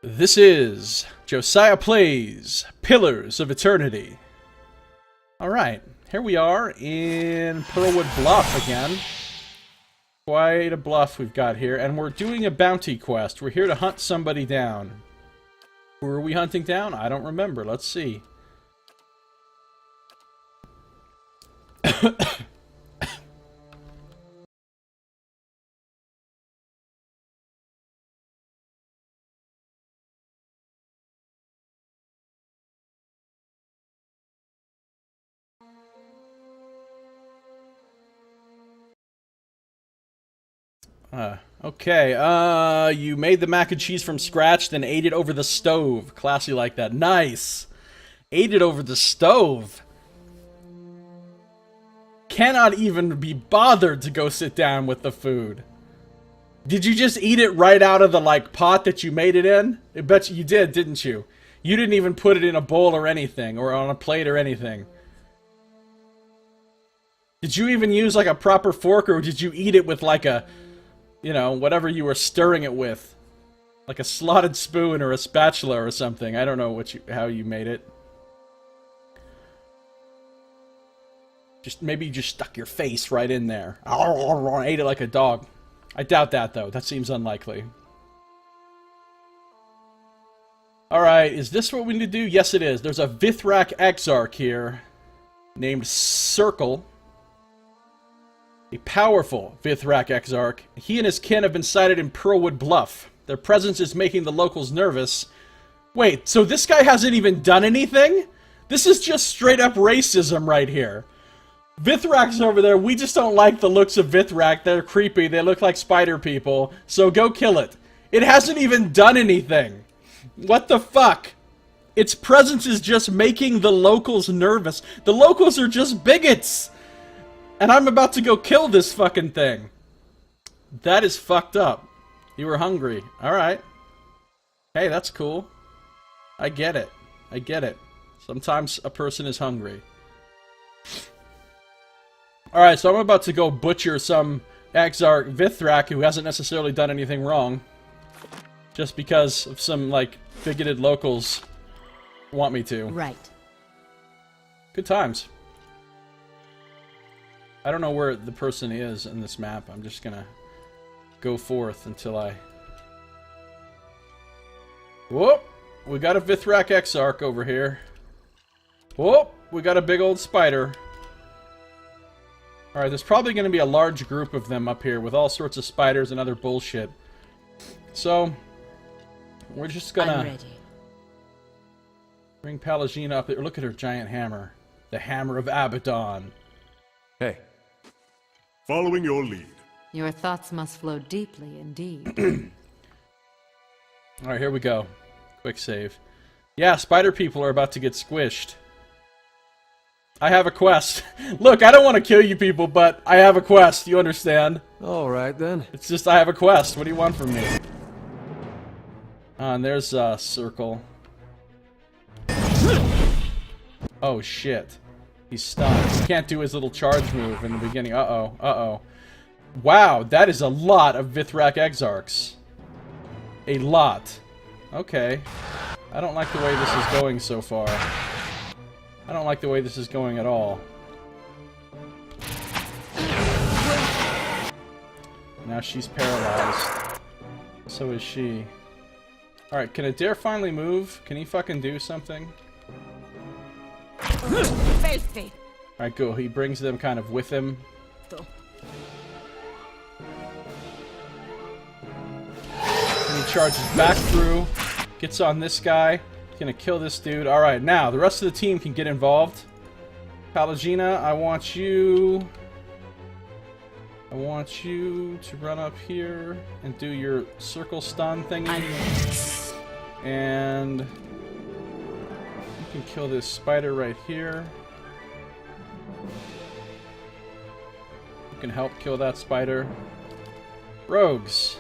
This is Josiah Plays Pillars of Eternity. Alright, here we are in Pearlwood Bluff again. Quite a bluff we've got here, and we're doing a bounty quest. We're here to hunt somebody down. Who are we hunting down? I don't remember. Let's see. Okay, you made the mac and cheese from scratch, then ate it over the stove. Classy like that. Nice! Ate it over the stove. Cannot even be bothered to go sit down with the food. Did you just eat it right out of the, pot that you made it in? I bet you did, didn't you? You didn't even put it in a bowl or anything, or on a plate or anything. Did you even use, a proper fork, or did you eat it with, you know, whatever you were stirring it with? Like a slotted spoon or a spatula or something. I don't know how you made it. Maybe you just stuck your face right in there. Ate it like a dog. I doubt that, though. That seems unlikely. Alright, is this what we need to do? Yes, it is. There's a Vithrak Exarch here named Circle. A powerful Vithrak Exarch. He and his kin have been sighted in Pearlwood Bluff. Their presence is making the locals nervous. Wait, so this guy hasn't even done anything? This is just straight up racism right here. Vithrak's over there. We just don't like the looks of Vithrak. They're creepy. They look like spider people. So go kill it. It hasn't even done anything. What the fuck? Its presence is just making the locals nervous. The locals are just bigots. And I'm about to go kill this fucking thing. That is fucked up. You were hungry. Alright. Hey, that's cool. I get it. I get it. Sometimes a person is hungry. Alright, so I'm about to go butcher some Exarch Vithrak who hasn't necessarily done anything wrong. Just because of some, bigoted locals want me to. Right. Good times. I don't know where the person is in this map. I'm just gonna go forth until I... Whoop! We got a Vithrak Exarch over here. Whoop! We got a big old spider. Alright, there's probably gonna be a large group of them up here with all sorts of spiders and other bullshit. So, we're just gonna... I'm ready. Bring Pallegina up there. Look at her giant hammer. The Hammer of Abaddon. Hey. Following your lead. Your thoughts must flow deeply indeed. Alright, here we go. Quick save. Yeah, spider people are about to get squished. I have a quest. Look, I don't want to kill you people, but I have a quest. You understand? Alright then. It's just I have a quest. What do you want from me? And there's a circle. Oh shit. He's stunned. He can't do his little charge move in the beginning. Uh-oh. Uh-oh. Wow, that is a lot of Vithrak Exarchs. A lot. Okay. I don't like the way this is going so far. I don't like the way this is going at all. Now she's paralyzed. So is she. Alright, can Adair finally move? Can he fucking do something? Filthy. Alright, cool. He brings them kind of with him. And he charges back through. Gets on this guy. Gonna kill this dude. Alright, now, the rest of the team can get involved. Pallegina, I want you to run up here and do your circle stun thingy. And you can kill this spider right here. You can help kill that spider. Rogues,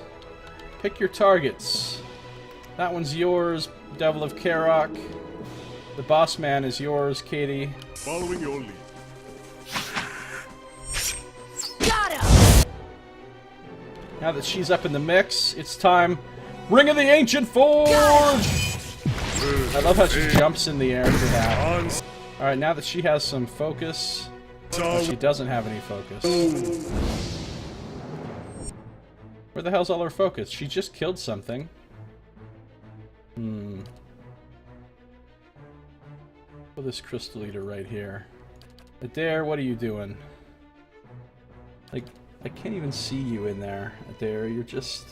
pick your targets. That one's yours, Devil of Karok. The boss man is yours, Katie. Following your lead. Got him! Now that she's up in the mix, it's time Ring of the Ancient Forge! I love how she jumps in the air for that. Alright, now that she has some focus... Oh, she doesn't have any focus. Where the hell's all her focus? She just killed something. Put this crystal eater right here. Adair, what are you doing? Like, I can't even see you in there, Adair. You're just...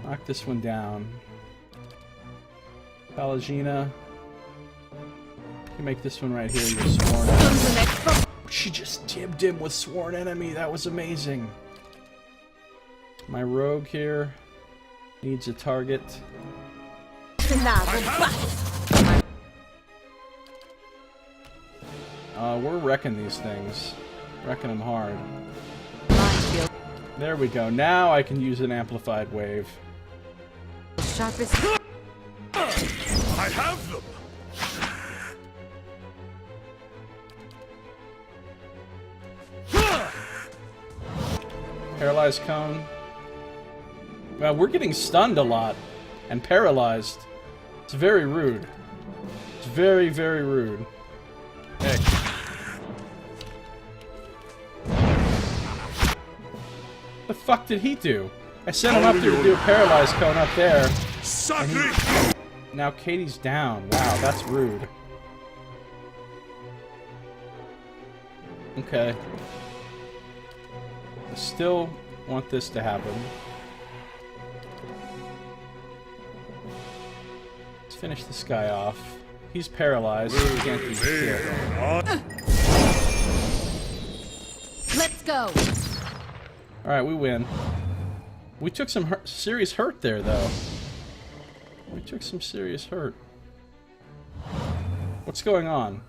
Knock this one down. Palagina. You make this one right here your sworn enemy. She just tibbed him with sworn enemy. That was amazing. My rogue here needs a target. We're wrecking these things. Wrecking them hard. There we go. Now I can use an amplified wave. Sharpest. I have them! Paralyzed cone. Well, we're getting stunned a lot. And paralyzed. It's very rude. It's very, very rude. Hey. What the fuck did he do? I sent him up there to do a paralyzed cone up there. Now Katie's down. Wow, that's rude. Okay. I still want this to happen. Let's finish this guy off. He's paralyzed, so he can't do shit. Let's go. Alright, we win. We took some serious hurt there, though. We took some serious hurt. What's going on?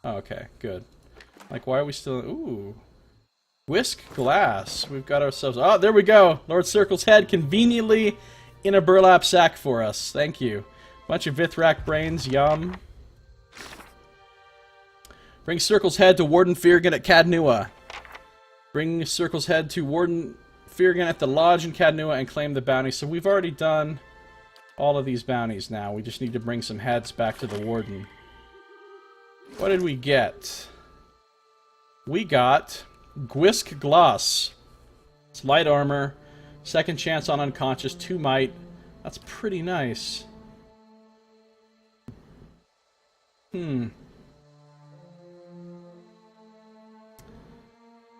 Oh, okay, good. Like, why are we still... Ooh. Whisk glass. We've got ourselves... Oh, there we go! Lord Circle's head conveniently in a burlap sack for us. Thank you. Bunch of Vithrak brains. Yum. Bring Circle's head to Warden Feargan at Cadnua. Bring Circle's head to Warden Feargan at the Lodge in Cadnua and claim the bounty. So we've already done all of these bounties now. We just need to bring some heads back to the Warden. What did we get? We got Gwisk Gloss. It's light armor. Second chance on unconscious. 2 might. That's pretty nice.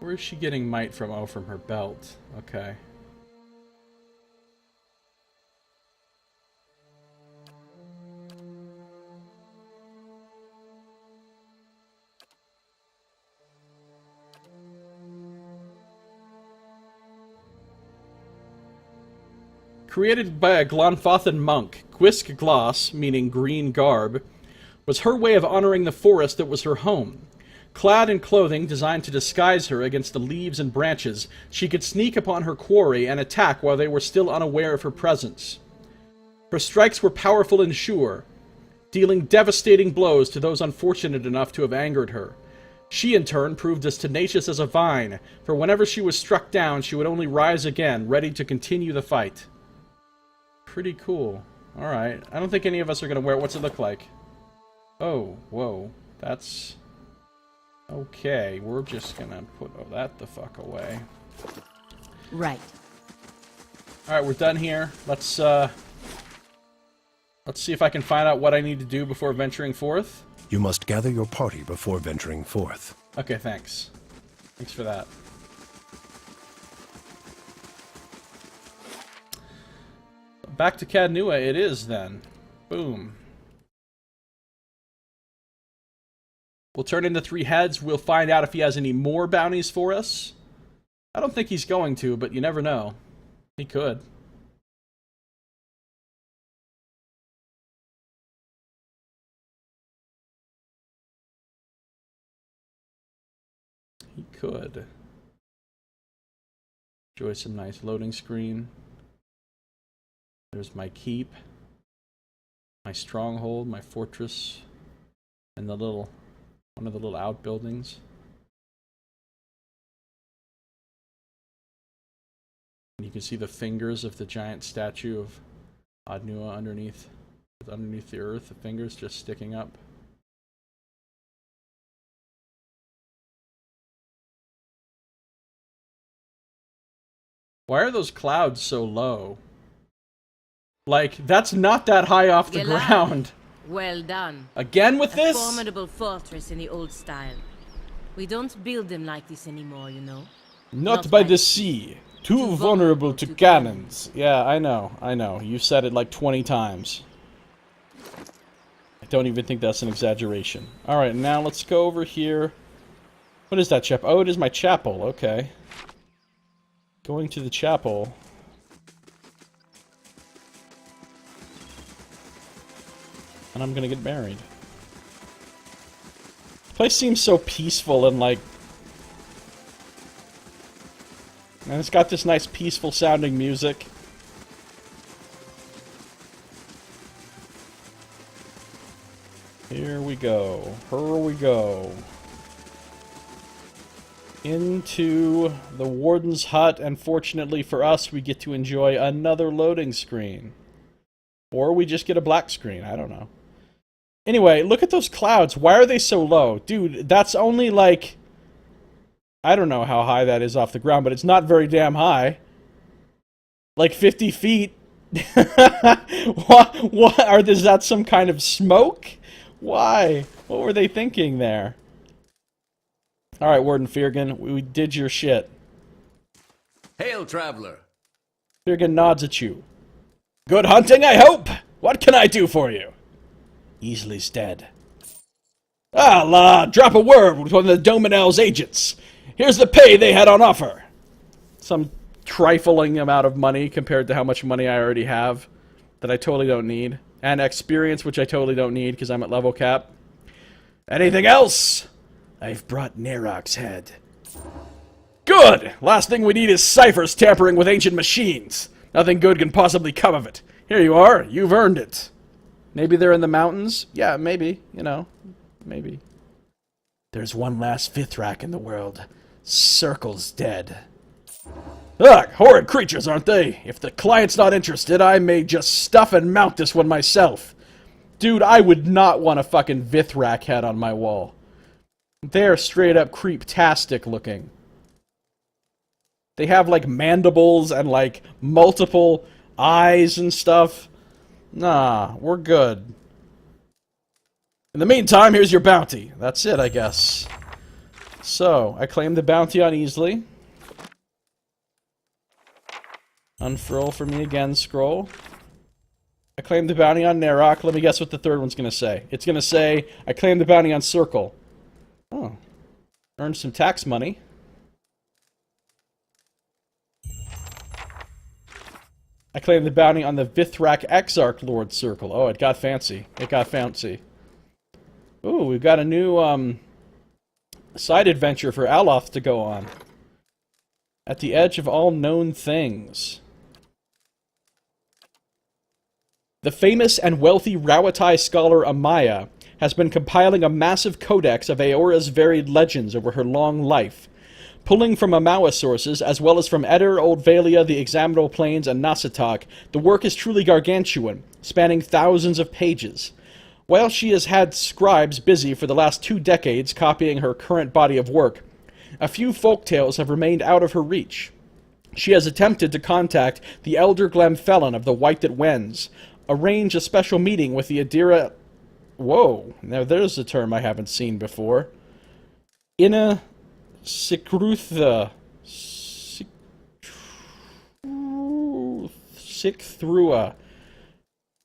Where is she getting might from? Oh, from her belt. Okay. Created by a Glonfothan monk, Gwisk Gloss, meaning green garb, was her way of honoring the forest that was her home. Clad in clothing designed to disguise her against the leaves and branches, she could sneak upon her quarry and attack while they were still unaware of her presence. Her strikes were powerful and sure, dealing devastating blows to those unfortunate enough to have angered her. She, in turn, proved as tenacious as a vine, for whenever she was struck down, she would only rise again, ready to continue the fight. Pretty cool. Alright. I don't think any of us are going to wear it. What's it look like? Oh, whoa. That's... Okay, we're just gonna put that the fuck away. Right. Alright, we're done here. Let's see if I can find out what I need to do before venturing forth. You must gather your party before venturing forth. Okay, thanks. Thanks for that. Back to Cadnua it is, then. Boom. We'll turn into 3 heads. We'll find out if he has any more bounties for us. I don't think he's going to, but you never know. He could. He could. Enjoy some nice loading screen. There's my keep. My stronghold, my fortress, and the little... one of the little outbuildings. You can see the fingers of the giant statue of Adnua underneath the earth, the fingers just sticking up. Why are those clouds so low? Like, that's not that high off the ground. Well done. Again with A this? formidable fortress in the old style. We don't build them like this anymore, you know. Not by the sea. Too vulnerable to cannons. Yeah, I know. You said it like 20 times. I don't even think that's an exaggeration. Alright, now let's go over here. What is that chapel? Oh, it is my chapel. Okay. Going to the chapel. And I'm gonna get married. The place seems so peaceful and like... And it's got this nice peaceful sounding music. Here we go. Here we go. Into the warden's hut, and fortunately for us, we get to enjoy another loading screen. Or we just get a black screen, I don't know. Anyway, look at those clouds. Why are they so low? Dude, that's only like... I don't know how high that is off the ground, but it's not very damn high. Like 50 feet. What? Is that some kind of smoke? Why? What were they thinking there? Alright, Warden Firgen, we did your shit. Hail, traveler. Firgen nods at you. Good hunting, I hope! What can I do for you? Easily dead. Drop a word with one of the Dominel's agents. Here's the pay they had on offer. Some trifling amount of money compared to how much money I already have that I totally don't need. And experience, which I totally don't need because I'm at level cap. Anything else? I've brought Nerok's head. Good! Last thing we need is ciphers tampering with ancient machines. Nothing good can possibly come of it. Here you are. You've earned it. Maybe they're in the mountains? Yeah, maybe. You know, maybe. There's one last Vithrak in the world. Circle's dead. Ugh, horrid creatures, aren't they? If the client's not interested, I may just stuff and mount this one myself. Dude, I would not want a fucking Vithrak head on my wall. They're straight up creep-tastic looking. They have like mandibles and like multiple eyes and stuff. Nah, we're good. In the meantime, here's your bounty. That's it, I guess. So, I claim the bounty on Easley. Unfurl for me again, scroll. I claim the bounty on Nerok. Let me guess what the third one's going to say. It's going to say, I claim the bounty on Circle. Oh. Earned some tax money. I claim the bounty on the Vithrak Exarch Lord Circle. Oh, it got fancy. It got fancy. Ooh, we've got a new, side adventure for Aloth to go on. At the edge of all known things. The famous and wealthy Rawatai scholar Amaya has been compiling a massive codex of Aora's varied legends over her long life. Pulling from Amawa sources, as well as from Eder, Old Vailia, the Examinable Plains, and Nasatak, the work is truly gargantuan, spanning thousands of pages. While she has had scribes busy for the last 2 decades copying her current body of work, a few folktales have remained out of her reach. She has attempted to contact the Elder Glemfelon of the White That Wends, arrange a special meeting with the Adira... Whoa, now there's a term I haven't seen before. Inna Sikrutha. Sikthrua.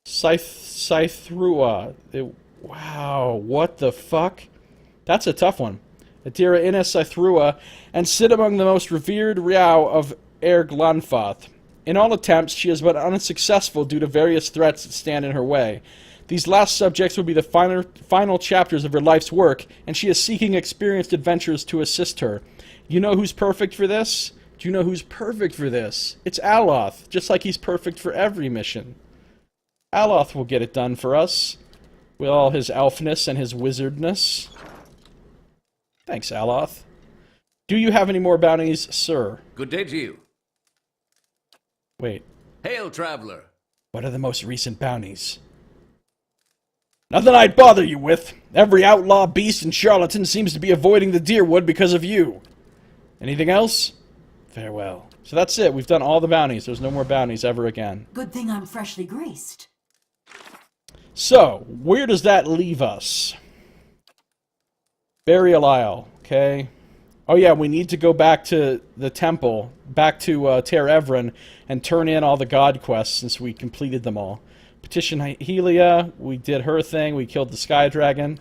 Scythrua. Wow, what the fuck? That's a tough one. Adira Inna Scythrua, and sit among the most revered Riau of Erglanfath. In all attempts, she has been unsuccessful due to various threats that stand in her way. These last subjects will be the final chapters of her life's work, and she is seeking experienced adventurers to assist her. You know who's perfect for this? Do you know who's perfect for this? It's Aloth, just like he's perfect for every mission. Aloth will get it done for us, with all his elfness and his wizardness. Thanks, Aloth. Do you have any more bounties, sir? Good day to you. Wait. Hail, traveler. What are the most recent bounties? Nothing I'd bother you with. Every outlaw, beast, and charlatan seems to be avoiding the Deerwood because of you. Anything else? Farewell. So that's it. We've done all the bounties. There's no more bounties ever again. Good thing I'm freshly graced. So, where does that leave us? Burial Isle. Okay. Oh yeah, we need to go back to the temple, back to Ter Evren, and turn in all the god quests since we completed them all. Petition Helia, we did her thing, we killed the Sky Dragon.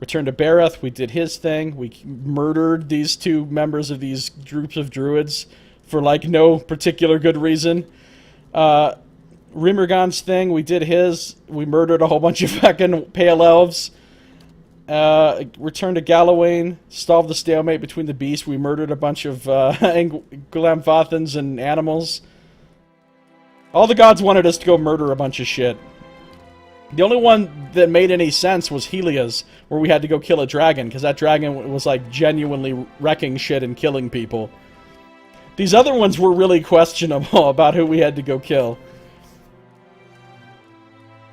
Return to Bareth, we did his thing, we murdered these two members of these groups of druids for like no particular good reason. Rimmergon's thing, we did his, we murdered a whole bunch of fucking pale elves. Return to Gallowayne, solve the stalemate between the beasts. We murdered a bunch of Glamfothans and animals. All the gods wanted us to go murder a bunch of shit. The only one that made any sense was Helia's, where we had to go kill a dragon, because that dragon was like genuinely wrecking shit and killing people. These other ones were really questionable about who we had to go kill.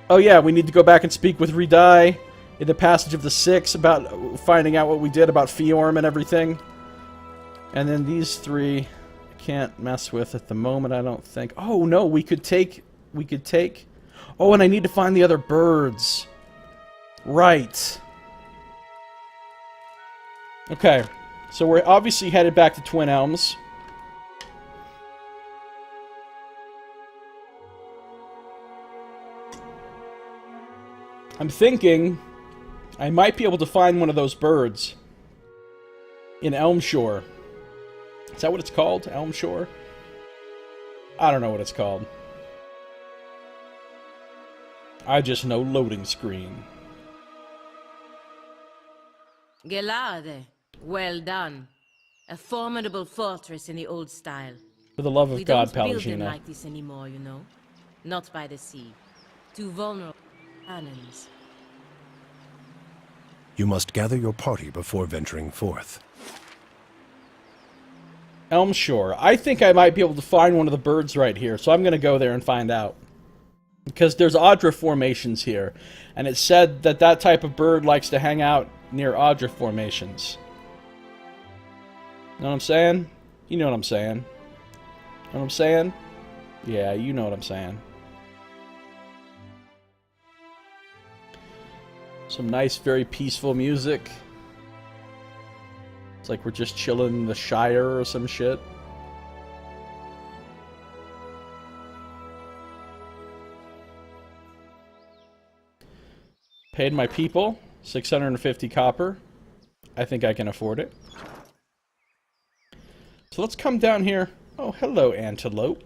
Oh yeah, we need to go back and speak with Redai in the Passage of the Six about finding out what we did about Fiorm and everything. And then these three I can't mess with at the moment, I don't think. Oh no, we could take... Oh, and I need to find the other birds. Right. Okay, so we're obviously headed back to Twin Elms. I'm thinking I might be able to find one of those birds in Elmshore. Is that what it's called? Elmshore? I don't know what it's called. I just know loading screen. Gelade, well done. A formidable fortress in the old style. For the love of We God, don't build them Pallegina. like this anymore, you know. Not by the sea. Too vulnerable cannons. You must gather your party before venturing forth. Elmshore. I think I might be able to find one of the birds right here, so I'm going to go there and find out. Because there's Audra formations here, and it said that that type of bird likes to hang out near Audra formations. Know what I'm saying? You know what I'm saying. Know what I'm saying? Yeah, you know what I'm saying. Some nice, very peaceful music. It's like we're just chilling in the Shire or some shit. Paid my people 650 copper. I think I can afford it. So let's come down here. Oh, hello, antelope.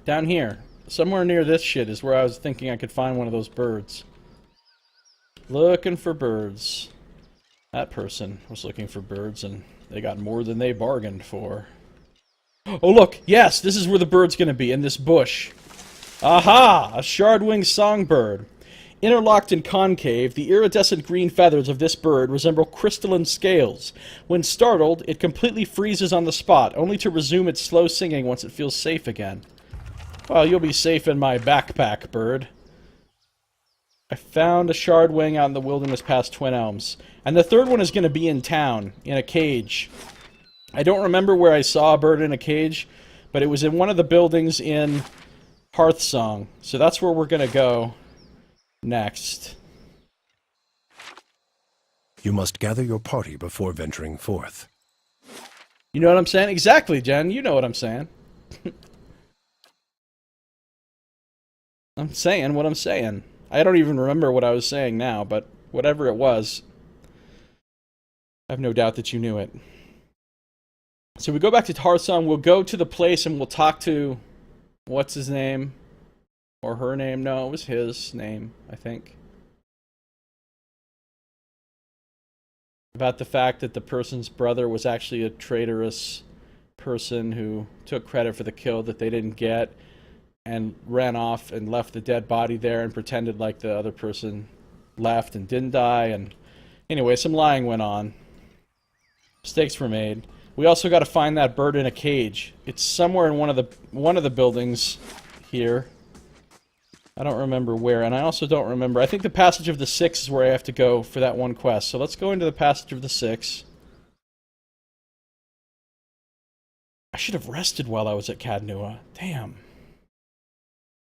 Down here. Somewhere near this shit is where I was thinking I could find one of those birds. Looking for birds. That person was looking for birds, and they got more than they bargained for. Oh, look! Yes! This is where the bird's gonna be, in this bush. Aha! A shard-winged songbird. Interlocked and concave, the iridescent green feathers of this bird resemble crystalline scales. When startled, it completely freezes on the spot, only to resume its slow singing once it feels safe again. Well, you'll be safe in my backpack, bird. I found a shardwing out in the wilderness past Twin Elms. And the third one is going to be in town, in a cage. I don't remember where I saw a bird in a cage, but it was in one of the buildings in Hearthsong. So that's where we're going to go next. You must gather your party before venturing forth. You know what I'm saying? Exactly, Jen. You know what I'm saying. I'm saying what I'm saying. I don't even remember what I was saying now, but whatever it was, I have no doubt that you knew it. So we go back to Tarsong, we'll go to the place and we'll talk to, what's his name? Or her name? No, it was his name, I think. About the fact that the person's brother was actually a traitorous person who took credit for the kill that they didn't get, and ran off and left the dead body there and pretended like the other person left and didn't die. And anyway, some lying went on. Mistakes were made. We also got to find that bird in a cage. It's somewhere in one of the buildings here. I don't remember where, and I also don't remember. I think the Passage of the Six is where I have to go for that one quest. So let's go into the Passage of the Six. I should have rested while I was at Cadnua. Damn.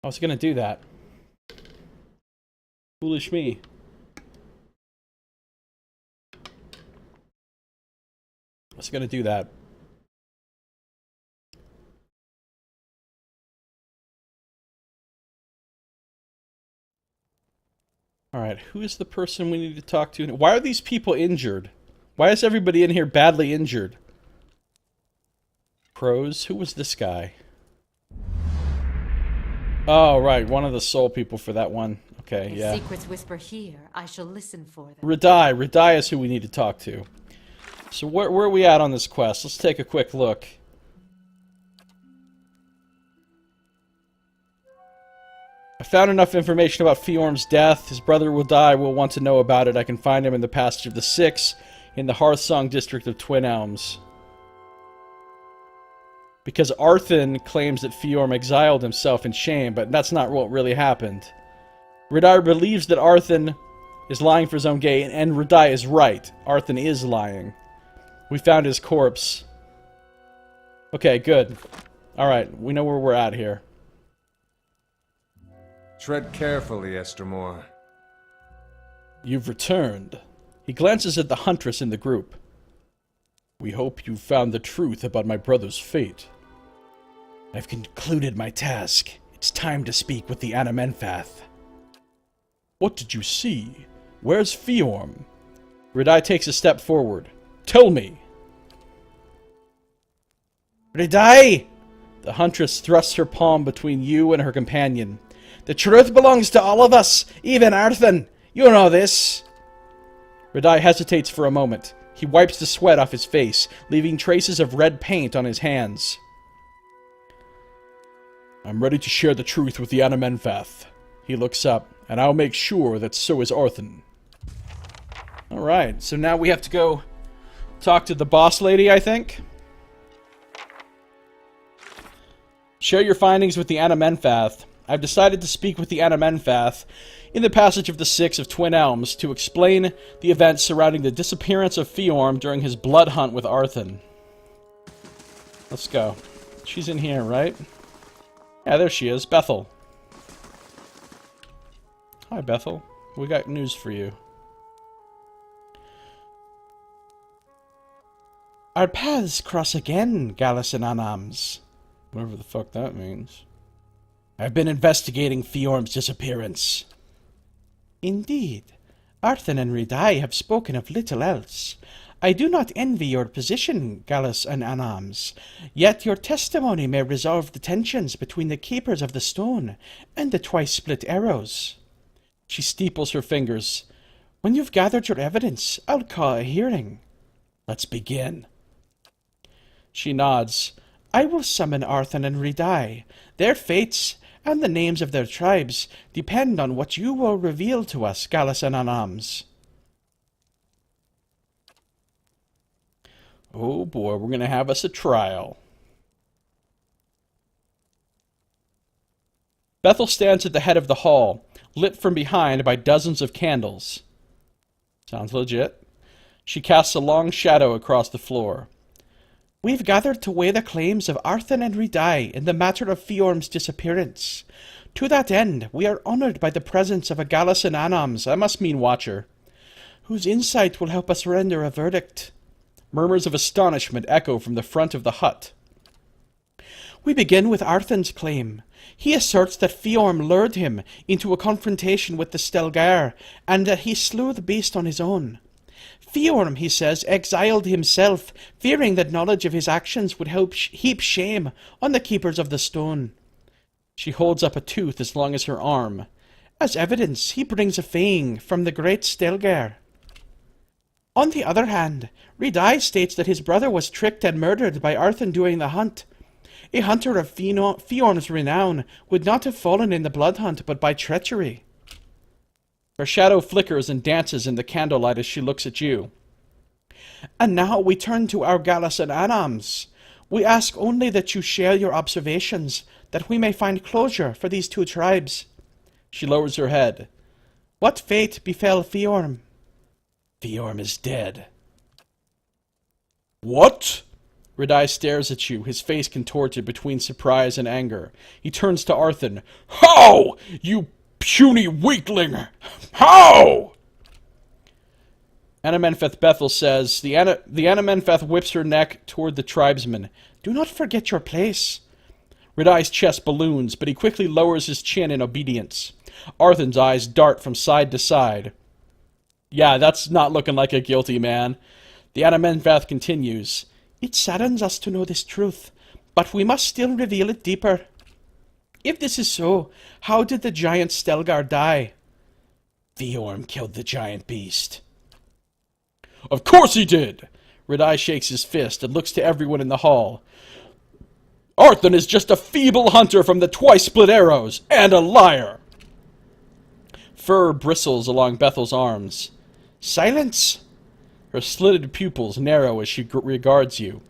I was gonna do that. Foolish me. I was gonna do that. Alright, who is the person we need to talk to? Why are these people injured? Why is everybody in here badly injured? Crows? Who was this guy? Oh, right, one of the soul people for that one. Okay, If yeah. secrets whisper here, I shall listen for them. Radai. Radai is who we need to talk to. So where are we at on this quest? Let's take a quick look. I found enough information about Fiorm's death. His brother will die. We'll want to know about it. I can find him in the Passage of the Six in the Hearthsong district of Twin Elms. Because Arthun claims that Fiorm exiled himself in shame, but that's not what really happened. Radai believes that Arthun is lying for his own gain, and Radai is right. Arthun is lying. We found his corpse. Okay, good. Alright, we know where we're at here. Tread carefully, Estermore. You've returned. He glances at the huntress in the group. We hope you've found the truth about my brother's fate. I've concluded my task. It's time to speak with the Anamenfath. What did you see? Where's Fiorm? Radai takes a step forward. Tell me! Radai! The huntress thrusts her palm between you and her companion. The truth belongs to all of us, even Arthun. You know this. Radai hesitates for a moment. He wipes the sweat off his face, leaving traces of red paint on his hands. I'm ready to share the truth with the Anamenfath. He looks up, and I'll make sure that so is Arthun. Alright, so now we have to go talk to the boss lady, I think. Share your findings with the Anamenfath. I've decided to speak with the Anamenfath in the Passage of the Six of Twin Elms to explain the events surrounding the disappearance of Fiorm during his blood hunt with Arthun. Let's go. She's in here, right? Yeah, there she is. Bethel. Hi, Bethel. We got news for you. Our paths cross again, Gallus and Anams. Whatever the fuck that means. I've been investigating Fiorm's disappearance. Indeed. Arthun and Radai have spoken of little else. I do not envy your position, Gallus and Anams, yet your testimony may resolve the tensions between the Keepers of the Stone and the twice-split arrows. She steeples her fingers. When you've gathered your evidence, I'll call a hearing. Let's begin. She nods. I will summon Arthun and Radai. Their fates and the names of their tribes depend on what you will reveal to us, Gallus and Anams. Oh boy, we're gonna have us a trial. Bethel stands at the head of the hall, lit from behind by dozens of candles. Sounds legit. She casts a long shadow across the floor. We've gathered to weigh the claims of Arthun and Radai in the matter of Fiorm's disappearance. To that end, we are honored by the presence of a Gallus and Anams, I must mean Watcher, whose insight will help us render a verdict. Murmurs of astonishment echo from the front of the hut. We begin with Arthun's claim. He asserts that Fiorm lured him into a confrontation with the Stelgar, and that he slew the beast on his own. Fiorm, he says, exiled himself, fearing that knowledge of his actions would help heap shame on the Keepers of the Stone. She holds up a tooth as long as her arm. As evidence, he brings a fang from the great Stelgar. On the other hand, Radai states that his brother was tricked and murdered by Arthun during the hunt. A hunter of Fiorm's renown would not have fallen in the blood hunt, but by treachery. Her shadow flickers and dances in the candlelight as she looks at you. And now we turn to our Gallus and Anams. We ask only that you share your observations, that we may find closure for these two tribes. She lowers her head. What fate befell Fiorm? Fiorm is dead. What? Redai stares at you, his face contorted between surprise and anger. He turns to Arthur. How? You puny weakling! How? Anamenfeth Bethel says, the Anamenfeth whips her neck toward the tribesman. Do not forget your place. Redai's chest balloons, but he quickly lowers his chin in obedience. Arthur's eyes dart from side to side. Yeah, that's not looking like a guilty man. The Anamenfeth continues. It saddens us to know this truth, but we must still reveal it deeper. If this is so, how did the giant Stelgar die? Fiorm killed the giant beast. Of course he did! Redai shakes his fist and looks to everyone in the hall. Arthur is just a feeble hunter from the twice-split arrows, and a liar! Fur bristles along Bethel's arms. Silence! Her slitted pupils narrow as she regards you.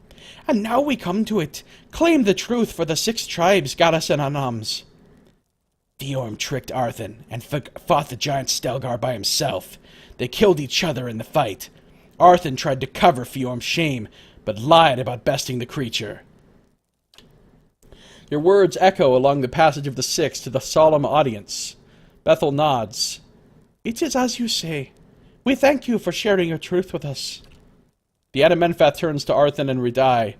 And now we come to it. Claim the truth for the 6 tribes, Gallus and Anams. Fiorm tricked Arthur and fought the giant Stelgar by himself. They killed each other in the fight. Arthur tried to cover Fiorm's shame, but lied about besting the creature. Your words echo along the passage of the 6 to the solemn audience. Bethel nods. It is as you say. We thank you for sharing your truth with us. The Anamenfeth turns to Arthur and Redai.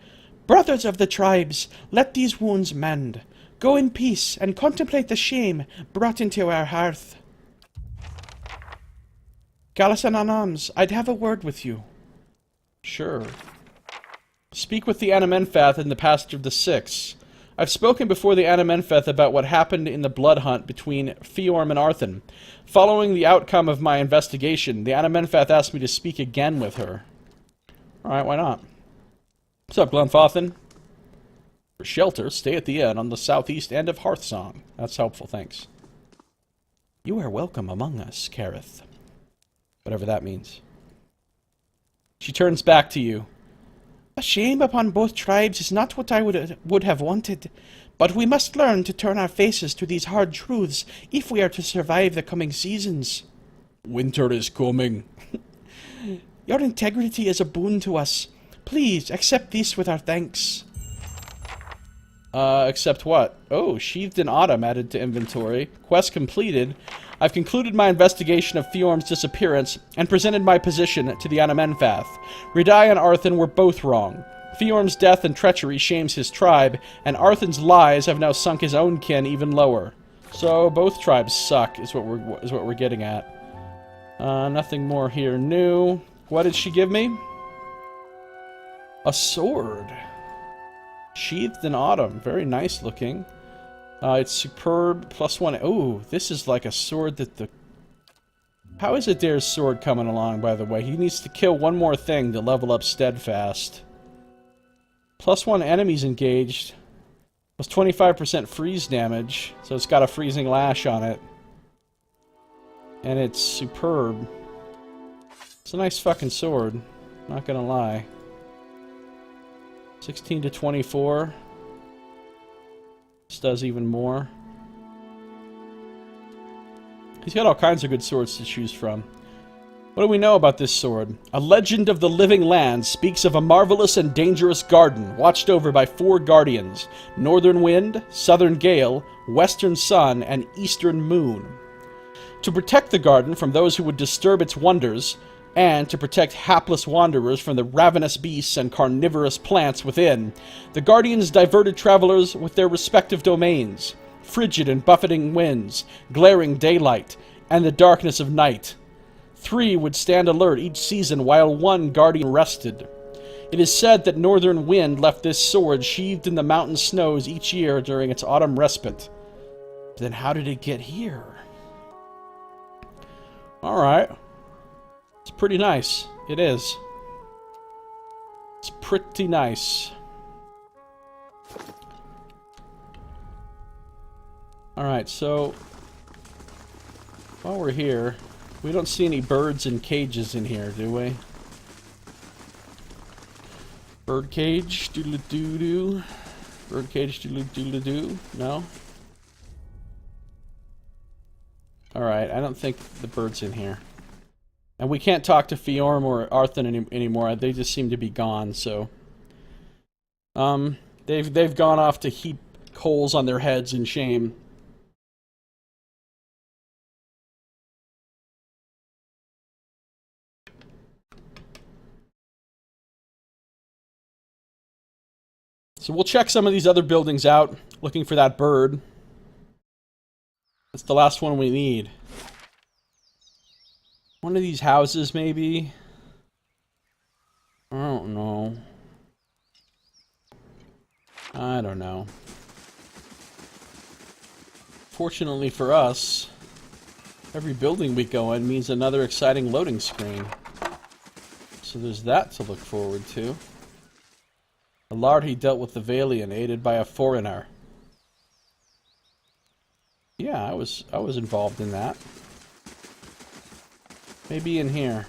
Brothers of the tribes, let these wounds mend. Go in peace and contemplate the shame brought into our hearth. Gallus and Anams, I'd have a word with you. Sure. Speak with the Anamenfeth in the passage of the 6. I've spoken before the Anamenfeth about what happened in the blood hunt between Fiorm and Arthur. Following the outcome of my investigation, the Anamenfeth asked me to speak again with her. Alright, why not? What's up, Glenfothin? For shelter, stay at the inn on the southeast end of Hearthsong. That's helpful, thanks. You are welcome among us, Kareth. Whatever that means. She turns back to you. A shame upon both tribes is not what I would have wanted, but we must learn to turn our faces to these hard truths if we are to survive the coming seasons. Winter is coming. Your integrity is a boon to us. Please, accept this with our thanks. Accept what? Oh, Sheathed in Autumn added to inventory. Quest completed. I've concluded my investigation of Fiorm's disappearance and presented my position to the Anamenfeth. Redai and Arthur were both wrong. Fiorm's death and treachery shames his tribe, and Arthur's lies have now sunk his own kin even lower. So both tribes suck, is what we're getting at. Nothing more here new. What did she give me? A sword. Sheathed in Autumn. Very nice looking. It's superb. +1. Oh, this is like a sword that the... How is Adair's sword coming along, by the way? He needs to kill one more thing to level up Steadfast. +1 enemies engaged. Plus 25% freeze damage. So it's got a freezing lash on it. And it's superb. It's a nice fucking sword. Not gonna lie. 16 to 24. This does even more. He's got all kinds of good swords to choose from. What do we know about this sword? A legend of the living land speaks of a marvelous and dangerous garden watched over by 4 guardians: Northern Wind, Southern Gale, Western Sun, and Eastern Moon. To protect the garden from those who would disturb its wonders, and to protect hapless wanderers from the ravenous beasts and carnivorous plants within, the Guardians diverted travelers with their respective domains: frigid and buffeting winds, glaring daylight, and the darkness of night. 3 would stand alert each season while 1 Guardian rested. It is said that Northern Wind left this sword sheathed in the mountain snows each year during its autumn respite. But then how did it get here? Alright. It's pretty nice. It is. It's pretty nice. Alright, so while we're here, we don't see any birds in cages in here, do we? Birdcage, doodle-doo-doo. Birdcage, doodle-doodle-doo. No? Alright, I don't think the bird's in here. And we can't talk to Fiorm or Arthur anymore. They just seem to be gone, so... They've gone off to heap coals on their heads in shame. So we'll check some of these other buildings out, looking for that bird. That's the last one we need. One of these houses, maybe? I don't know. I don't know. Fortunately for us, every building we go in means another exciting loading screen. So there's that to look forward to. Alardi dealt with the Valian, aided by a foreigner. Yeah, I was involved in that. Maybe in here,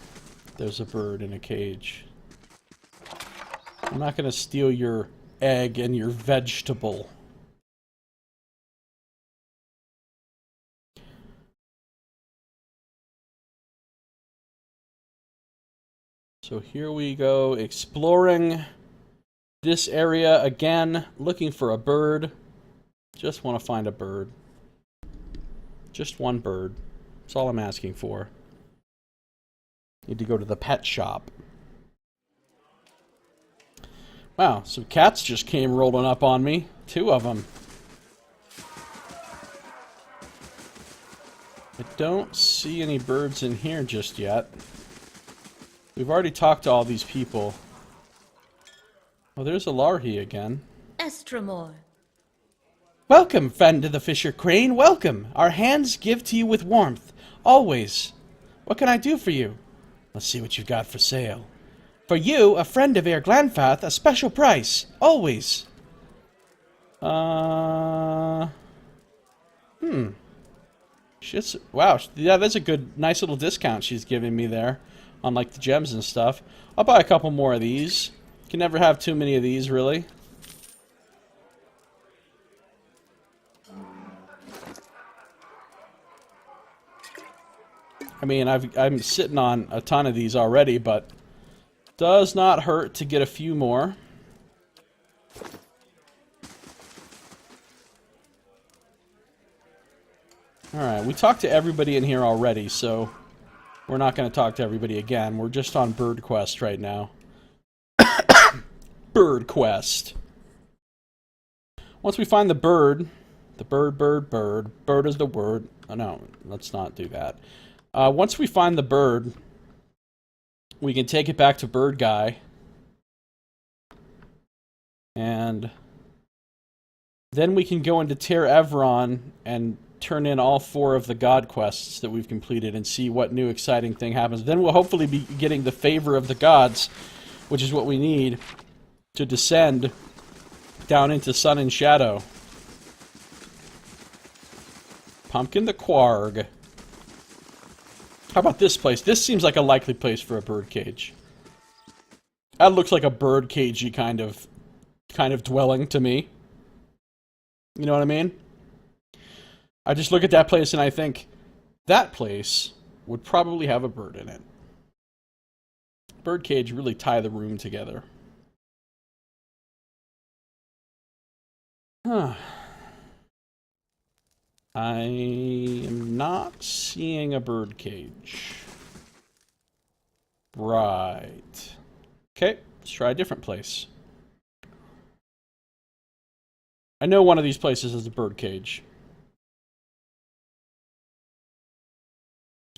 there's a bird in a cage. I'm not gonna steal your egg and your vegetable. So here we go, exploring this area again, looking for a bird. Just want to find a bird. Just one bird. That's all I'm asking for. Need to go to the pet shop. Wow, some cats just came rolling up on me. 2 of them. I don't see any birds in here just yet. We've already talked to all these people. Oh, there's Alarhi again. Estremor. Welcome, friend of the Fisher Crane, welcome! Our hands give to you with warmth, always. What can I do for you? Let's see what you've got for sale. For you, a friend of Air Glanfath, a special price, always. Wow, yeah, that's a good, nice little discount she's giving me there on, like, the gems and stuff. I'll buy a couple more of these. Can never have too many of these, really. I mean, I'm sitting on a ton of these already, but does not hurt to get a few more. Alright, we talked to everybody in here already, so we're not going to talk to everybody again. We're just on Bird Quest right now. Bird Quest. Once we find the bird is the word. Oh, no, let's not do that. Once we find the bird, we can take it back to Bird Guy. And then we can go into Ter Evron and turn in all 4 of the God quests that we've completed and see what new exciting thing happens. Then we'll hopefully be getting the favor of the gods, which is what we need to descend down into Sun and Shadow. Pumpkin the Quarg. How about this place? This seems like a likely place for a birdcage. That looks like a birdcagey kind of dwelling to me. You know what I mean? I just look at that place and I think, that place would probably have a bird in it. Birdcage really tie the room together. Huh. I am not seeing a birdcage. Right. Okay, let's try a different place. I know one of these places is a birdcage.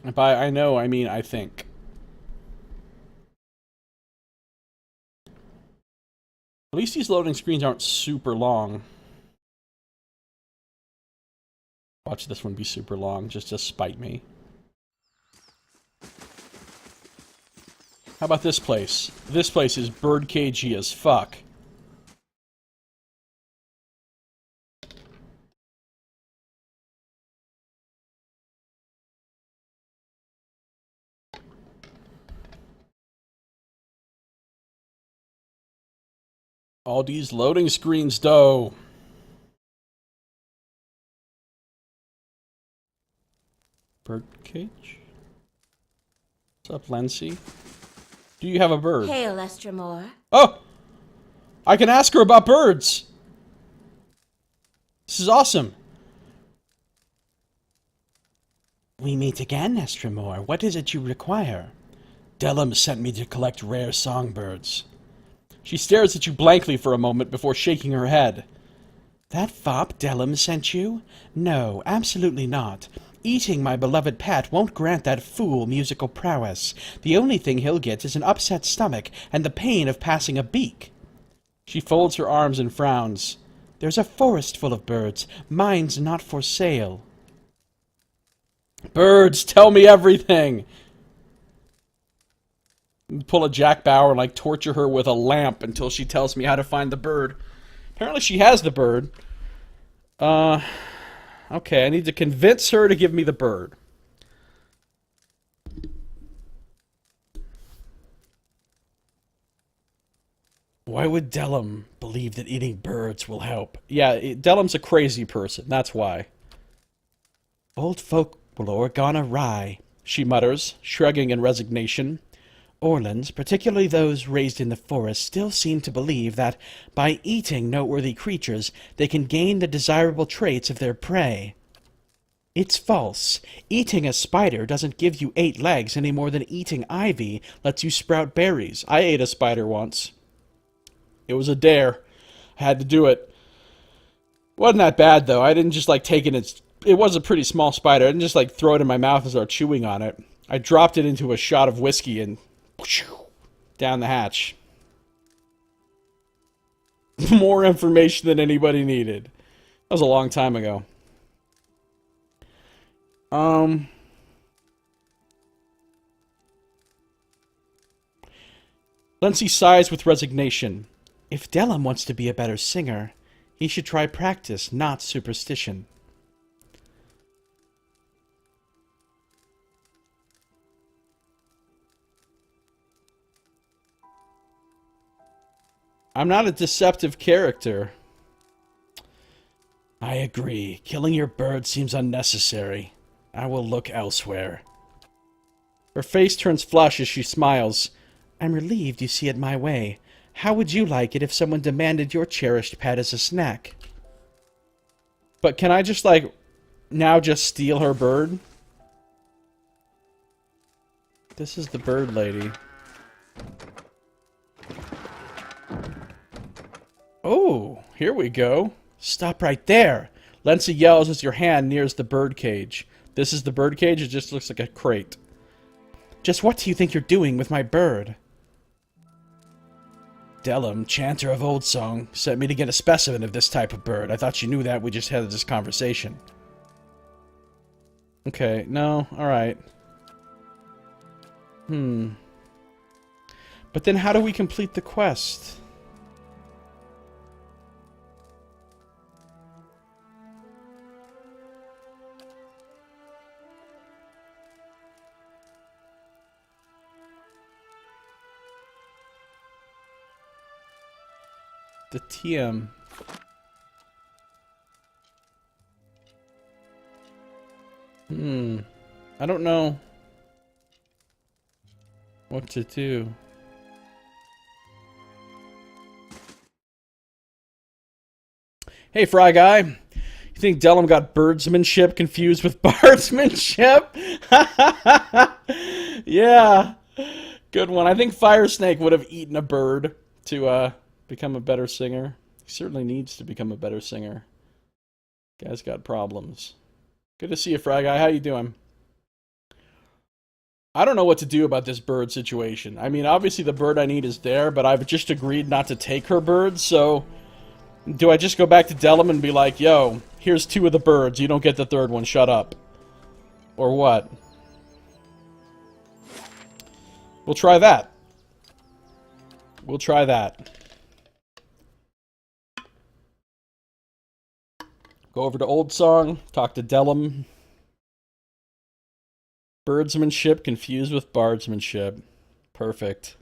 And by I know, I mean I think. At least these loading screens aren't super long. Watch this one be super long, just to spite me. How about this place? This place is birdcagey as fuck. All these loading screens, though. Birdcage? What's up, Lency? Do you have a bird? Hail, Estremor. Oh! I can ask her about birds! This is awesome. We meet again, Estremor. What is it you require? Dellum sent me to collect rare songbirds. She stares at you blankly for a moment before shaking her head. That fop Dellum sent you? No, absolutely not. Eating my beloved pet won't grant that fool musical prowess. The only thing he'll get is an upset stomach and the pain of passing a beak. She folds her arms and frowns. There's a forest full of birds. Mine's not for sale. Birds, tell me everything! Pull a Jack Bauer and, like, torture her with a lamp until she tells me how to find the bird. Apparently she has the bird. Okay, I need to convince her to give me the bird. Why would Dellum believe that eating birds will help? Yeah, Dellum's a crazy person, that's why. Old folklore gone awry, She mutters, shrugging in resignation. Orlands, particularly those raised in the forest, still seem to believe that by eating noteworthy creatures, they can gain the desirable traits of their prey. It's false. Eating a spider doesn't give you 8 legs any more than eating ivy lets you sprout berries. I ate a spider once. It was a dare. I had to do it. Wasn't that bad, though. I didn't just, like, take it. It was a pretty small spider. I didn't just, like, throw it in my mouth and start chewing on it. I dropped it into a shot of whiskey and down the hatch. More information than anybody needed. That was a long time ago. Lency sighs with resignation. If Dellum wants to be a better singer, he should try practice, not superstition. I'm not a deceptive character. I agree. Killing your bird seems unnecessary. I will look elsewhere. Her face turns flush as she smiles. I'm relieved you see it my way. How would you like it if someone demanded your cherished pet as a snack? But can I just, like, now just steal her bird? This is the bird lady. Oh, here we go. Stop right there! Lency yells as your hand nears the bird cage. This is the bird cage? It just looks like a crate. Just what do you think you're doing with my bird? Dellum, chanter of old song, sent me to get a specimen of this type of bird. I thought you knew that. We just had this conversation. Okay, no, alright. But then how do we complete the quest? The TM. I don't know what to do. Hey, Fry Guy. You think Dellum got birdsmanship confused with bardsmanship? Yeah. Good one. I think Fire Snake would have eaten a bird to, become a better singer. He certainly needs to become a better singer. Guy's got problems. Good to see you, Fry Guy. How you doing? I don't know what to do about this bird situation. I mean, obviously the bird I need is there, but I've just agreed not to take her bird, so... Do I just go back to Dellum and be like, yo, here's 2 of the birds, you don't get the 3rd one, shut up? Or what? We'll try that. We'll try that. Go over to Old Song, talk to Dellum. Birdsmanship confused with bardsmanship. Perfect.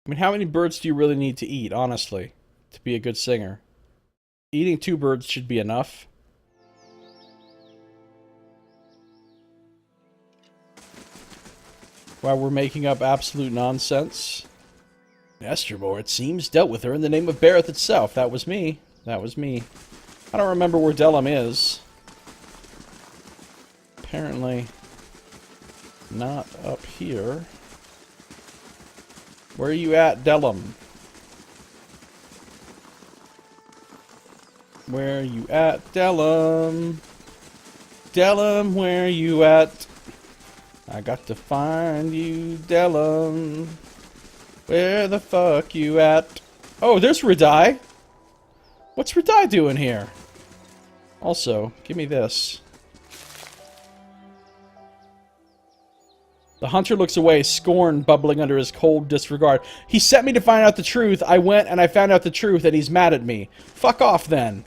I mean, how many birds do you really need to eat, honestly, to be a good singer? Eating 2 birds should be enough. While we're making up absolute nonsense. Estermore, it seems, dealt with her in the name of Bareth itself. That was me. That was me. I don't remember where Delum is. Apparently not up here. Where are you at, Delum? Where are you at, Delum? Delum, where are you at? I got to find you, Delum. Where the fuck you at? Oh, there's Radai. What's Radai doing here? Also, give me this. The hunter looks away, scorn bubbling under his cold disregard. He sent me to find out the truth. I went and I found out the truth, and he's mad at me. Fuck off, then.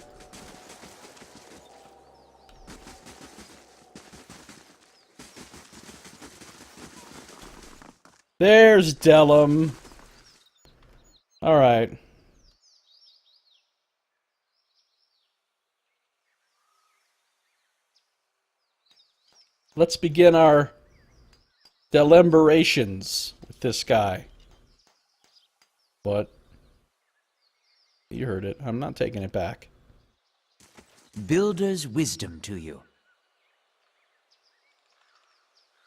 There's Delum. Alright. Let's begin our deliberations with this guy. What? You heard it. I'm not taking it back. Builder's wisdom to you.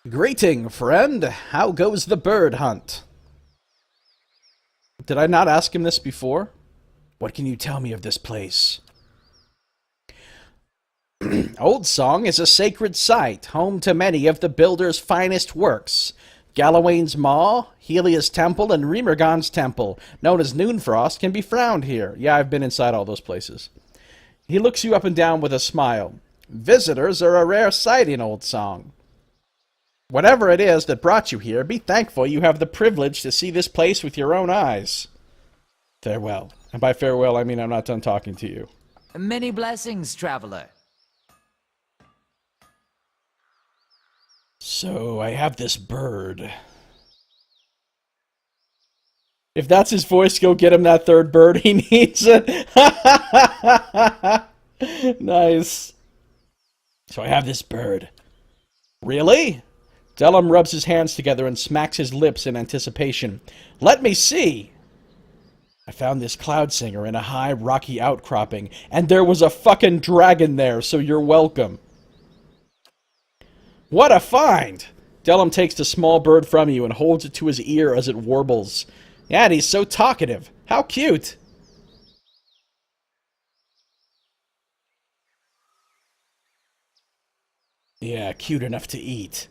Greeting, friend. How goes the bird hunt? Did I not ask him this before? What can you tell me of this place? Old Song is a sacred site, home to many of the Builder's finest works. Galawain's Maw, Helia's Temple, and Remergon's Temple, known as Noonfrost, can be found here. Yeah, I've been inside all those places. He looks you up and down with a smile. Visitors are a rare sight in Old Song. Whatever it is that brought you here, be thankful you have the privilege to see this place with your own eyes. Farewell. And by farewell, I mean I'm not done talking to you. Many blessings, traveler. So, I have this bird. If that's his voice, go get him that 3rd bird. He needs it. Nice. So I have this bird. Really? Delum rubs his hands together and smacks his lips in anticipation. Let me see! I found this cloud singer in a high, rocky outcropping, and there was a fucking dragon there, so you're welcome. What a find! Delum takes the small bird from you and holds it to his ear as it warbles. Yeah, and he's so talkative. How cute! Yeah, cute enough to eat.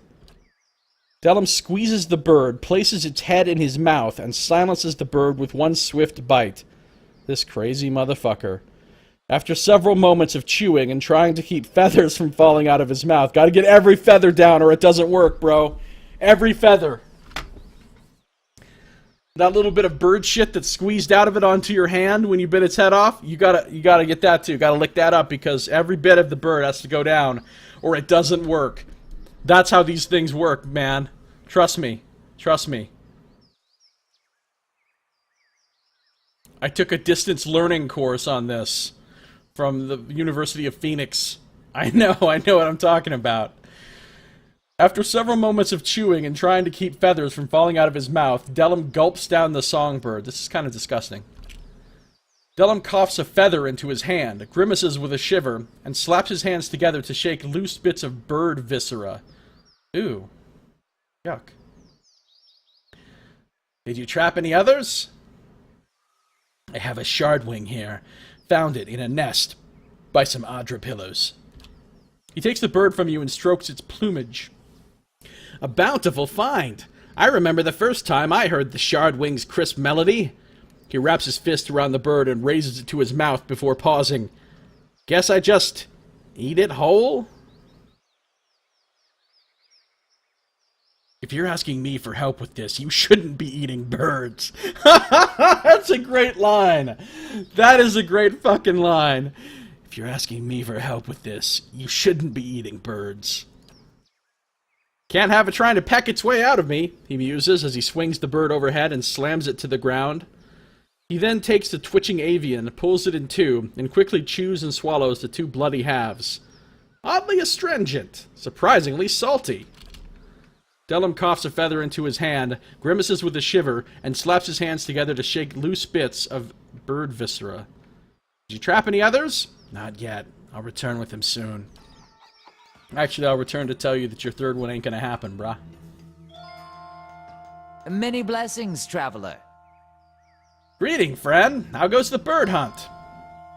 Delum squeezes the bird, places its head in his mouth, and silences the bird with one swift bite. This crazy motherfucker. After several moments of chewing and trying to keep feathers from falling out of his mouth. Gotta get every feather down or it doesn't work, bro. Every feather. That little bit of bird shit that's squeezed out of it onto your hand when you bit its head off, you gotta get that too. Gotta lick that up because every bit of the bird has to go down or it doesn't work. That's how these things work, man. Trust me. Trust me. I took a distance learning course on this from the University of Phoenix. I know what I'm talking about. After several moments of chewing and trying to keep feathers from falling out of his mouth, Delum gulps down the songbird. This is kind of disgusting. Delum coughs a feather into his hand, grimaces with a shiver, and slaps his hands together to shake loose bits of bird viscera. Ooh. Yuck. Did you trap any others? I have a shardwing here. Found it in a nest by some Adra pillows. He takes the bird from you and strokes its plumage. A bountiful find. I remember the first time I heard the shardwing's crisp melody. He wraps his fist around the bird and raises it to his mouth before pausing. Guess I just eat it whole? If you're asking me for help with this, you shouldn't be eating birds. That's a great line. That is a great fucking line. If you're asking me for help with this, you shouldn't be eating birds. Can't have it trying to peck its way out of me, he muses as he swings the bird overhead and slams it to the ground. He then takes the twitching avian, pulls it in two, and quickly chews and swallows the two bloody halves. Oddly astringent, surprisingly salty. Delum coughs a feather into his hand, grimaces with a shiver, and slaps his hands together to shake loose bits of bird viscera. Did you trap any others? Not yet. I'll return with him soon. Actually, I'll return to tell you that your third one ain't gonna happen, brah. Many blessings, traveler. Greeting, friend. How goes the bird hunt?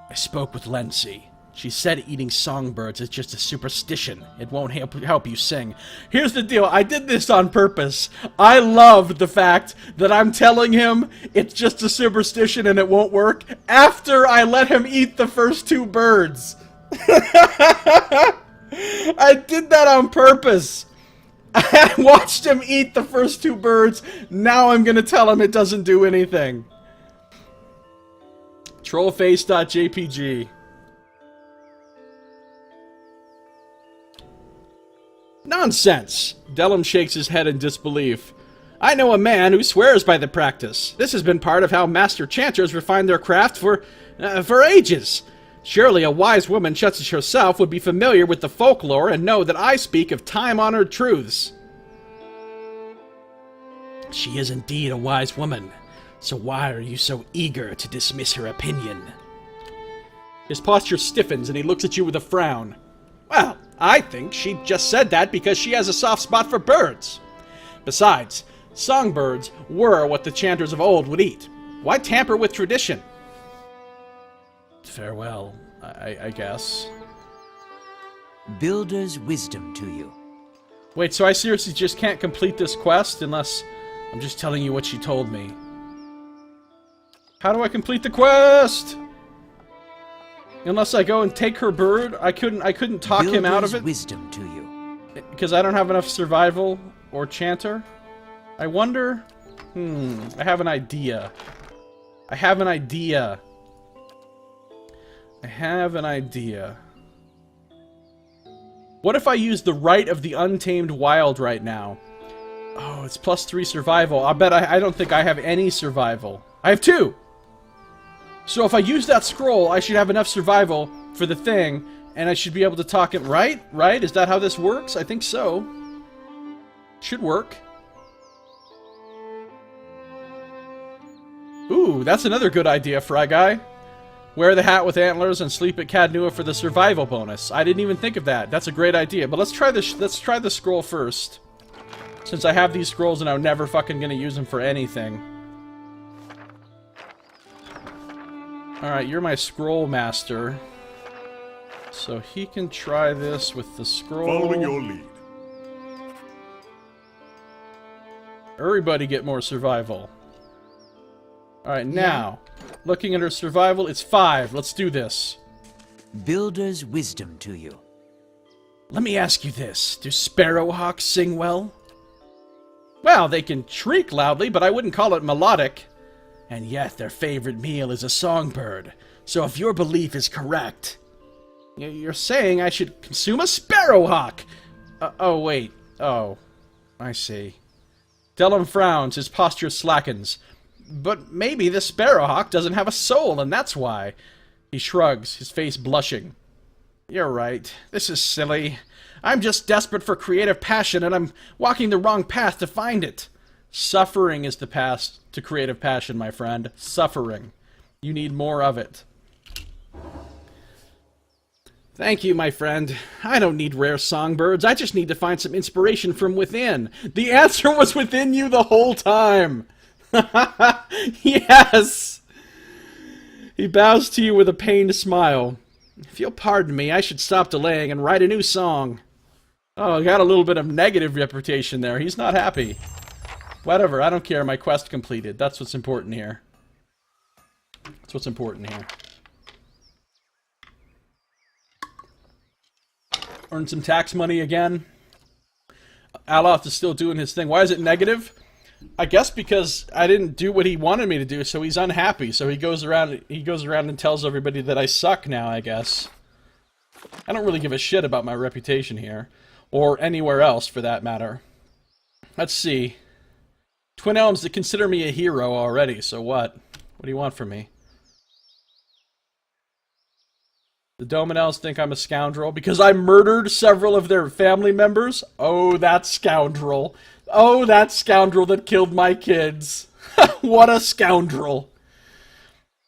I spoke with Lency. She said eating songbirds is just a superstition. It won't help you sing. Here's the deal. I did this on purpose. I loved the fact that I'm telling him it's just a superstition and it won't work after I let him eat the first two birds. I did that on purpose. I watched him eat the first two birds. Now I'm going to tell him it doesn't do anything. Trollface.jpg. Nonsense! Delum shakes his head in disbelief. I know a man who swears by the practice. This has been part of how master chanters refine their craft for ages. Surely a wise woman such as herself would be familiar with the folklore and know that I speak of time-honored truths. She is indeed a wise woman, so why are you so eager to dismiss her opinion? His posture stiffens and he looks at you with a frown. Well, I think she just said that because she has a soft spot for birds. Besides, songbirds were what the chanters of old would eat. Why tamper with tradition? Farewell, I guess. Builder's wisdom to you. Wait, so I seriously just can't complete this quest unless I'm just telling you what she told me. How do I complete the quest? Unless I go and take her bird, I couldn't talk him out of it. Wisdom to you. Because I don't have enough survival or chanter. I wonder. I have an idea. I have an idea. What if I use the Rite of the Untamed Wild right now? Oh, it's +3 survival. I bet I don't think I have any survival. I have 2! So if I use that scroll, I should have enough survival for the thing, and I should be able to talk him. Right? Right? Is that how this works? I think so. Should work. Ooh, that's another good idea, Fry Guy. Wear the hat with antlers and sleep at Cadnua for the survival bonus. I didn't even think of that. That's a great idea. But let's try this. Let's try the scroll first. Since I have these scrolls and I'm never fucking gonna use them for anything. Alright, you're my scroll master. So he can try this with the scroll. Following your lead. Everybody get more survival. Alright, now, looking at her survival, it's 5. Let's do this. Builder's wisdom to you. Let me ask you this. Do sparrowhawks sing well? Well, they can shriek loudly, but I wouldn't call it melodic. And yet, their favorite meal is a songbird. So if your belief is correct, you're saying I should consume a sparrowhawk! Oh, wait. Oh, I see. Delum frowns, his posture slackens. But maybe the sparrowhawk doesn't have a soul, and that's why. He shrugs, his face blushing. You're right. This is silly. I'm just desperate for creative passion, and I'm walking the wrong path to find it. Suffering is the path to creative passion, my friend. Suffering. You need more of it. Thank you, my friend. I don't need rare songbirds. I just need to find some inspiration from within. The answer was within you the whole time. Yes! He bows to you with a pained smile. If you'll pardon me, I should stop delaying and write a new song. Oh, I got a little bit of negative reputation there. He's not happy. Whatever, I don't care. My quest completed. That's what's important here. That's what's important here. Earn some tax money again. Aloth is still doing his thing. Why is it negative? I guess because I didn't do what he wanted me to do, so he's unhappy. So he goes around and tells everybody that I suck now, I guess. I don't really give a shit about my reputation here. Or anywhere else, for that matter. Let's see. Twin Elms, they consider me a hero already, so what? What do you want from me? The Dominels think I'm a scoundrel because I murdered several of their family members? Oh, that scoundrel. Oh, that scoundrel that killed my kids. What a scoundrel.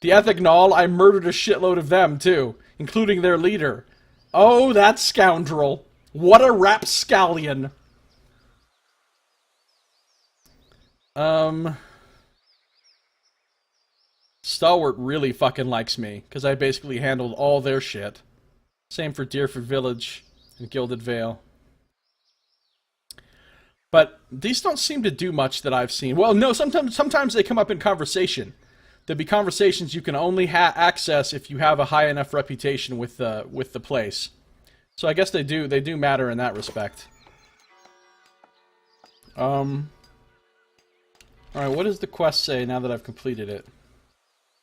The Ethignol, I murdered a shitload of them, too, including their leader. Oh, that scoundrel. What a rapscallion. Stalwart really fucking likes me, because I basically handled all their shit. Same for Deerford Village and Gilded Vale. But these don't seem to do much that I've seen. Well, no, sometimes they come up in conversation. There'll be conversations you can only access if you have a high enough reputation with the place. So I guess they do matter in that respect. Alright, what does the quest say now that I've completed it?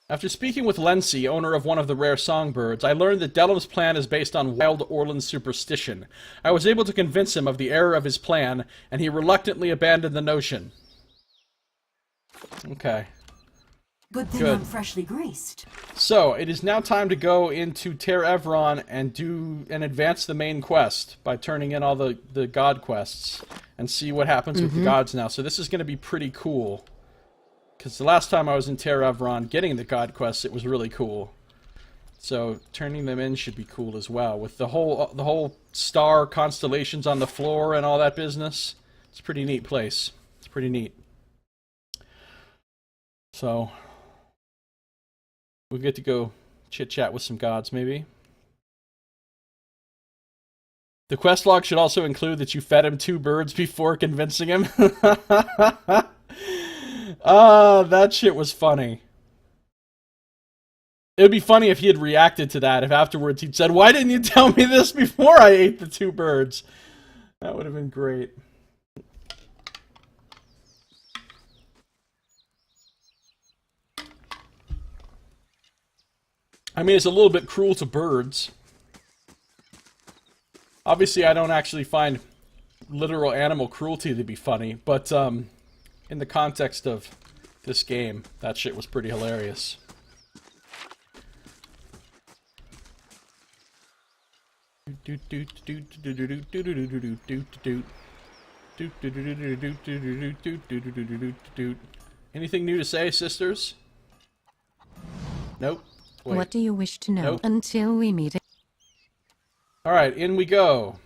After speaking with Lency, owner of one of the rare songbirds, I learned that Delum's plan is based on wild Orland superstition. I was able to convince him of the error of his plan, and he reluctantly abandoned the notion. Okay. Good thing I'm freshly graced. So, it is now time to go into Ter Evron and advance the main quest by turning in all the god quests and see what happens with the gods now. So this is going to be pretty cool. Because the last time I was in Ter Evron getting the god quests, it was really cool. So turning them in should be cool as well. With the whole star constellations on the floor and all that business. It's a pretty neat place. It's pretty neat. So we get to go chit-chat with some gods, maybe. The quest log should also include that you fed him 2 birds before convincing him. Ah, that shit was funny. It would be funny if he had reacted to that, if afterwards he'd said, "Why didn't you tell me this before I ate the 2 birds?" That would have been great. I mean, it's a little bit cruel to birds. Obviously, I don't actually find literal animal cruelty to be funny, but in the context of this game, that shit was pretty hilarious. Anything new to say, sisters? Nope. Wait. What do you wish to know Nope. until we meet? Alright, in we go.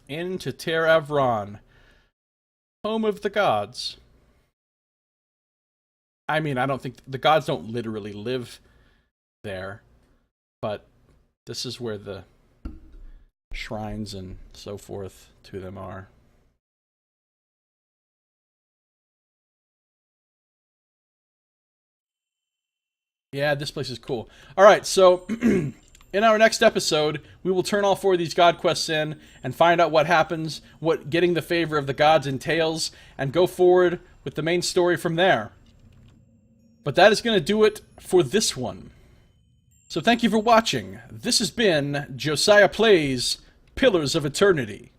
Into Ter Evron. Home of the gods. I mean, I don't think... The gods don't literally live there. But this is where the shrines and so forth to them are. Yeah, this place is cool. Alright, so... In our next episode, we will turn all 4 of these god quests in and find out what happens, what getting the favor of the gods entails, and go forward with the main story from there. But that is going to do it for this one. So thank you for watching. This has been Josiah Plays Pillars of Eternity.